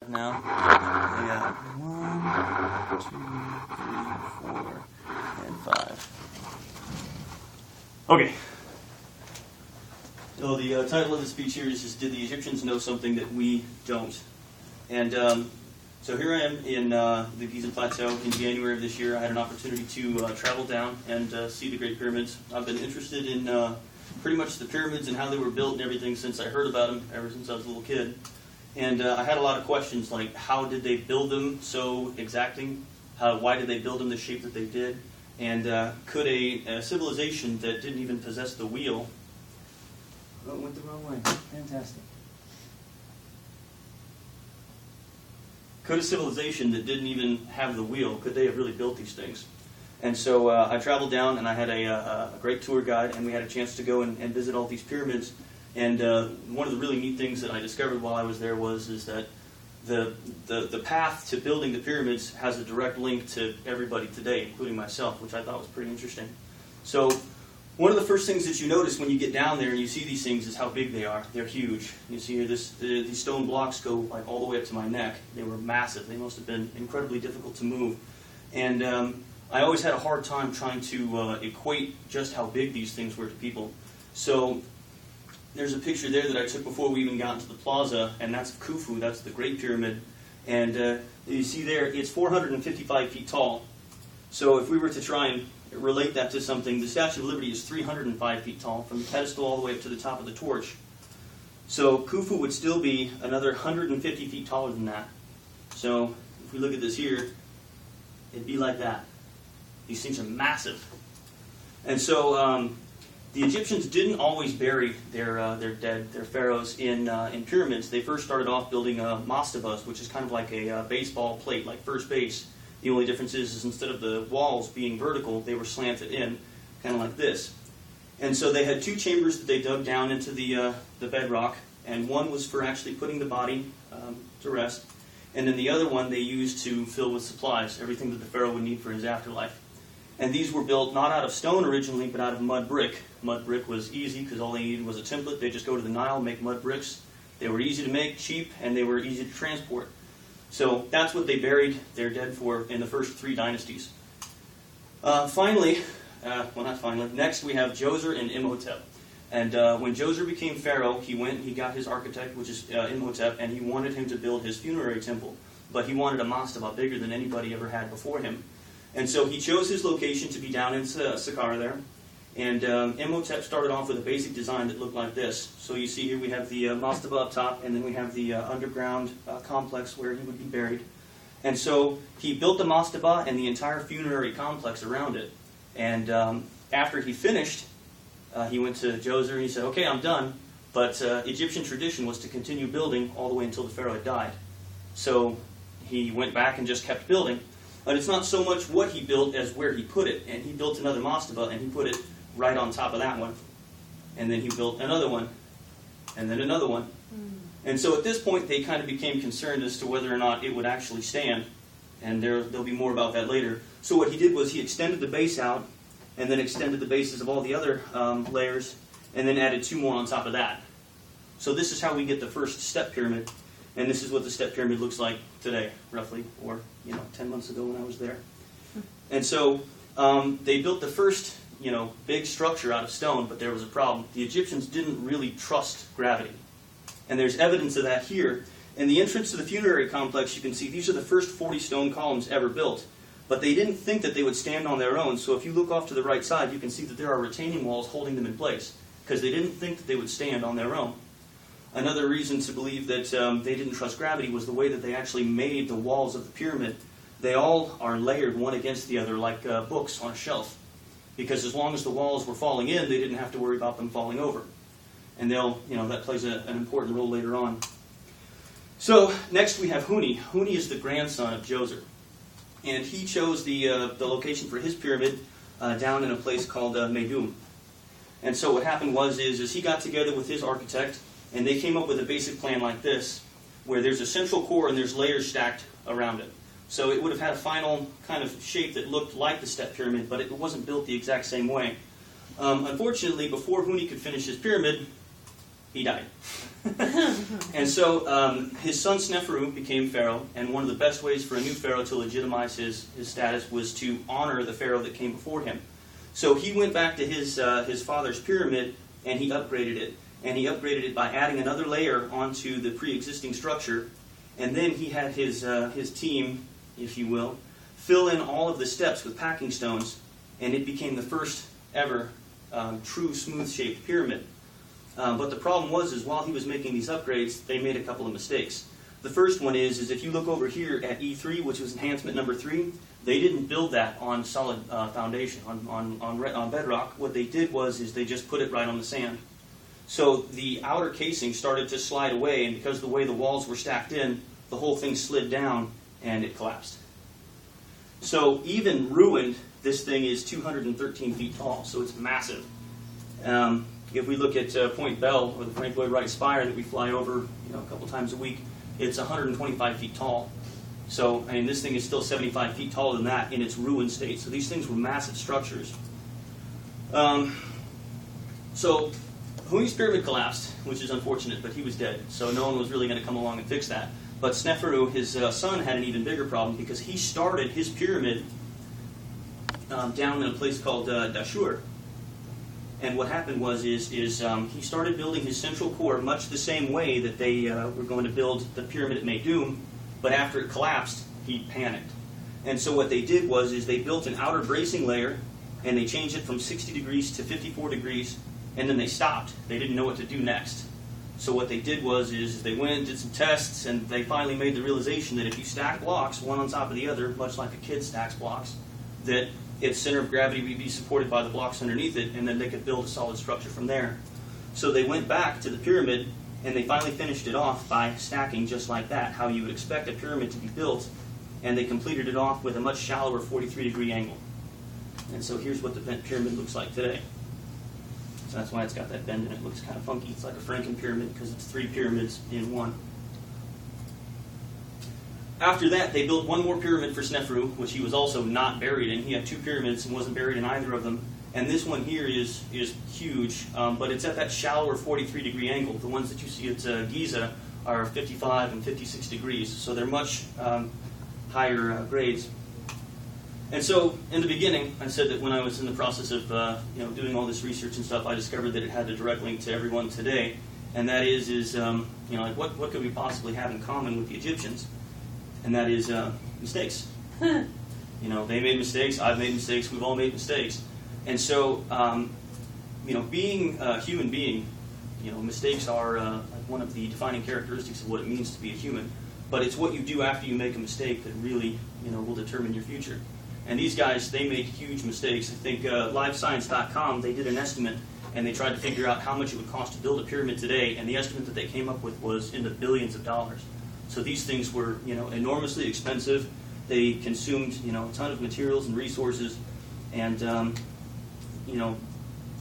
Now, yeah, 1, 2, 3, 4, and 5. Okay. So the title of the speech here is "Did the Egyptians Know Something That We Don't?" And so here I am in the Giza Plateau in January of this year. I had an opportunity to travel down and see the Great Pyramids. I've been interested in pretty much the pyramids and how they were built and everything since I heard about them, ever since I was a little kid. And I had a lot of questions like, how did they build them so exacting? Why did they build them the shape that they did? And could a civilization that didn't even possess the wheel... Oh, it went the wrong way. Fantastic. Could a civilization that didn't even have the wheel, could they have really built these things? And so I traveled down, and I had a great tour guide, and we had a chance to go and visit all these pyramids. And one of the really neat things that I discovered while I was there is that the path to building the pyramids has a direct link to everybody today, including myself, which I thought was pretty interesting. So one of the first things that you notice when you get down there and you see these things is how big they are. They're huge. You see here, these stone blocks go like all the way up to my neck. They were massive. They must have been incredibly difficult to move. And I always had a hard time trying to equate just how big these things were to people. So there's a picture there that I took before we even got into the plaza, and that's Khufu, that's the Great Pyramid. And you see there, it's 455 feet tall. So if we were to try and relate that to something, the Statue of Liberty is 305 feet tall, from the pedestal all the way up to the top of the torch. So Khufu would still be another 150 feet taller than that. So if we look at this here, it'd be like that. These things are massive. And so the Egyptians didn't always bury their dead, their pharaohs in pyramids. They first started off building mastabas, which is kind of like a baseball plate, like first base. The only difference is instead of the walls being vertical, they were slanted in, kind of like this. And so they had two chambers that they dug down into the bedrock, and one was for actually putting the body to rest, and then the other one they used to fill with supplies, everything that the pharaoh would need for his afterlife. And these were built not out of stone originally, but out of mud brick. Mud brick was easy because all they needed was a template. They just go to the Nile, make mud bricks. They were easy to make, cheap, and they were easy to transport. So that's what they buried their dead for in the first three dynasties. Next we have Djoser and Imhotep. And when Djoser became pharaoh, he got his architect, which is Imhotep, and he wanted him to build his funerary temple. But he wanted a mastaba bigger than anybody ever had before him. And so he chose his location to be down in Saqqara there. And Imhotep started off with a basic design that looked like this. So you see here we have the mastaba up top, and then we have the underground complex where he would be buried. And so he built the mastaba and the entire funerary complex around it. And after he finished, he went to Djoser and he said, "Okay, I'm done." But Egyptian tradition was to continue building all the way until the pharaoh had died. So he went back and just kept building. But it's not so much what he built as where he put it. And he built another mastaba, and he put it right on top of that one. And then he built another one, and then another one. And so at this point, they kind of became concerned as to whether or not it would actually stand. And there'll be more about that later. So what he did was he extended the base out, and then extended the bases of all the other layers, and then added two more on top of that. So this is how we get the first step pyramid. And this is what the step pyramid looks like today, roughly, or 10 months ago when I was there. And so they built the first, big structure out of stone, but there was a problem. The Egyptians didn't really trust gravity. And there's evidence of that here. In the entrance to the funerary complex, you can see these are the first 40 stone columns ever built. But they didn't think that they would stand on their own, so if you look off to the right side, you can see that there are retaining walls holding them in place, because they didn't think that they would stand on their own. Another reason to believe that they didn't trust gravity was the way that they actually made the walls of the pyramid. They all are layered one against the other like books on a shelf. Because as long as the walls were falling in, they didn't have to worry about them falling over. And that plays an important role later on. So next we have Huni. Huni is the grandson of Djoser. And he chose the location for his pyramid down in a place called Meidum. And so what happened is he got together with his architect, and they came up with a basic plan like this, where there's a central core and there's layers stacked around it. So it would have had a final kind of shape that looked like the step pyramid, but it wasn't built the exact same way. Unfortunately, before Huni could finish his pyramid, he died. And so his son Sneferu became pharaoh, and one of the best ways for a new pharaoh to legitimize his status was to honor the pharaoh that came before him. So he went back to his father's pyramid, and he upgraded it. And he upgraded it by adding another layer onto the pre-existing structure. And then he had his team, if you will, fill in all of the steps with packing stones, and it became the first ever true smooth-shaped pyramid. But the problem was while he was making these upgrades, they made a couple of mistakes. The first one is if you look over here at E3, which was enhancement number 3, they didn't build that on solid foundation, on bedrock. What they did was they just put it right on the sand. So the outer casing started to slide away, and because of the way the walls were stacked in, the whole thing slid down and it collapsed. So even ruined, this thing is 213 feet tall, so it's massive. If we look at Point Bell, or the Frank Lloyd Wright Spire that we fly over a couple times a week, it's 125 feet tall. So, I mean, this thing is still 75 feet taller than that in its ruined state. So these things were massive structures. So Hui's pyramid collapsed, which is unfortunate, but he was dead. So no one was really going to come along and fix that. But Sneferu, his son, had an even bigger problem because he started his pyramid down in a place called Dashur. And what happened was he started building his central core much the same way that they were going to build the pyramid at Meidum, but after it collapsed, he panicked. And so what they did was they built an outer bracing layer, and they changed it from 60 degrees to 54 degrees, and then they stopped. They didn't know what to do next. So what they did was they went and did some tests, and they finally made the realization that if you stack blocks one on top of the other, much like a kid stacks blocks, that its center of gravity would be supported by the blocks underneath it, and then they could build a solid structure from there. So they went back to the pyramid, and they finally finished it off by stacking just like that, how you would expect a pyramid to be built, and they completed it off with a much shallower 43-degree angle. And so here's what the bent pyramid looks like today. So that's why it's got that bend, and it looks kind of funky. It's like a Franken pyramid because it's 3 pyramids in one. After that, they built one more pyramid for Sneferu, which he was also not buried in. He had 2 pyramids and wasn't buried in either of them. And this one here is huge, but it's at that shallower 43-degree angle. The ones that you see at Giza are 55 and 56 degrees, so they're much higher grades. And so, in the beginning, I said that when I was in the process of doing all this research and stuff, I discovered that it had a direct link to everyone today, and that is what could we possibly have in common with the Egyptians? And that is mistakes. They made mistakes. I've made mistakes. We've all made mistakes. And so, being a human being, mistakes are one of the defining characteristics of what it means to be a human. But it's what you do after you make a mistake that really, will determine your future. And these guys, they made huge mistakes. I think LiveScience.com, they did an estimate, and they tried to figure out how much it would cost to build a pyramid today, and the estimate that they came up with was in the billions of dollars. So these things were, enormously expensive. They consumed, a ton of materials and resources, and,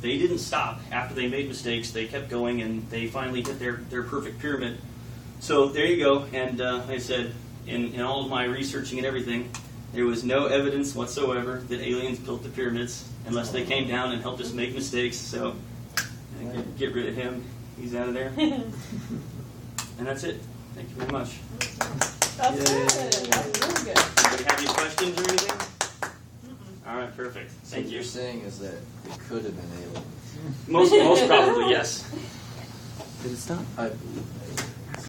they didn't stop. After they made mistakes, they kept going, and they finally hit their perfect pyramid. So there you go, and like I said, in all of my researching and everything, there was no evidence whatsoever that aliens built the pyramids unless they came down and helped us make mistakes. So get rid of him. He's out of there. And that's it. Thank you very much. That's good. That's really good. Anybody have any questions or anything? All right, perfect. Thank What you. you're saying is that it could have been aliens. Most probably, yes. Did it stop? I believe it.